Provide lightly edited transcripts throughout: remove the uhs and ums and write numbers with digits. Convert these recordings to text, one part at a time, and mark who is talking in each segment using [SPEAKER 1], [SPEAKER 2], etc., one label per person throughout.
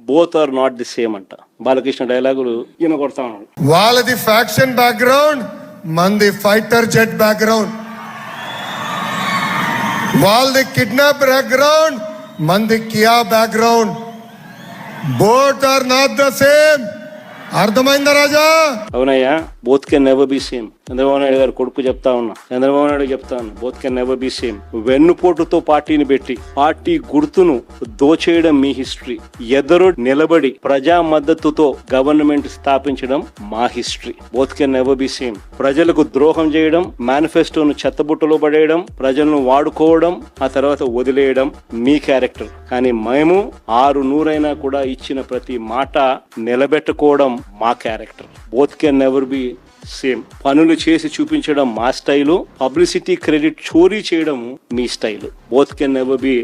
[SPEAKER 1] Both are not the same అంట. బాలకృష్ణ డైలాగులు ఈయన కొడతా ఉన్నాడు.
[SPEAKER 2] వాళ్ళది ఫ్యాక్షన్ బ్యాక్గ్రౌండ్, మంది ఫైటర్ జెట్ బ్యాక్గ్రౌండ్. వాళ్ళది కిడ్నాప్ బ్యాక్గ్రౌండ్, మంది Kia background. Both are not the same. అర్థమైందా రాజా?
[SPEAKER 1] అవునయ్యా, both can never be same. Chandrababu Naidu garu కొడుకు చెప్తా ఉన్నా, చంద్రబాబు నాయుడు చెప్తా ఉన్నా, both can never be same. వెన్నుపోటుతో పార్టీని పెట్టి పార్టీ గుర్తును దోచేయడం మీ హిస్టరీ. ఎదరు నిలబడి ప్రజా మద్దతుతో గవర్నమెంట్ స్థాపించడం మా history. Both can never be same. ప్రజలకు ద్రోహం చేయడం, మేనిఫెస్టోను చెత్తబుట్టలో పడేయడం, ప్రజలను వాడుకోవడం, ఆ తర్వాత వదిలేయడం మీ క్యారెక్టర్. కానీ మేము 600 కూడా ఇచ్చిన ప్రతి మాట నిలబెట్టుకోవడం మా character. Both can never be same. పనులు చేసి చూపించడం మా స్టైలు, పబ్లిసిటీ క్రెడిట్ చోరీ చేయడం మీ style. Both can never be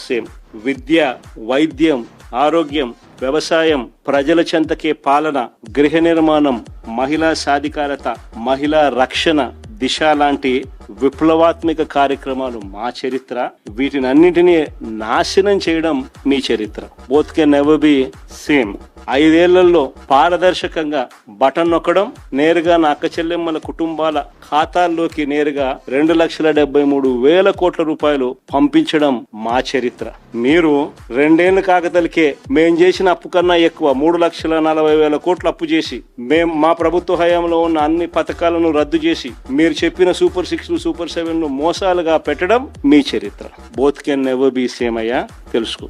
[SPEAKER 1] same. విద్య, వైద్యం, ఆరోగ్యం, వ్యవసాయం, ప్రజల చెంతకే పాలన, గృహ నిర్మాణం, మహిళా సాధికారత, మహిళా రక్షణ, దిశ లాంటి విప్లవాత్మక కార్యక్రమాలు మా చరిత్ర. వీటినన్నింటినీ నాశనం చేయడం మీ చరిత్ర. Both can never be same. 5 ఏళ్లలో పారదర్శకంగా బటన్ నొక్కడం, నేరుగా నా అక్క చెల్లెమ్మల కుటుంబాల ఖాతాల్లోకి నేరుగా 2,73,000 కోట్ల రూపాయలు పంపించడం మా చరిత్ర. మీరు 2 ఏళ్ల కాకతలకే మేం చేసిన అప్పు కన్నా ఎక్కువ 3,40,000 కోట్లు అప్పు చేసి మా ప్రభుత్వ హయాంలో ఉన్న అన్ని పథకాలను రద్దు చేసి మీరు చెప్పిన సూపర్ 6, సూపర్ 7 మోసాలుగా పెట్టడం మీ చరిత్ర. Both can never be same అయ్యా, తెలుసుకో.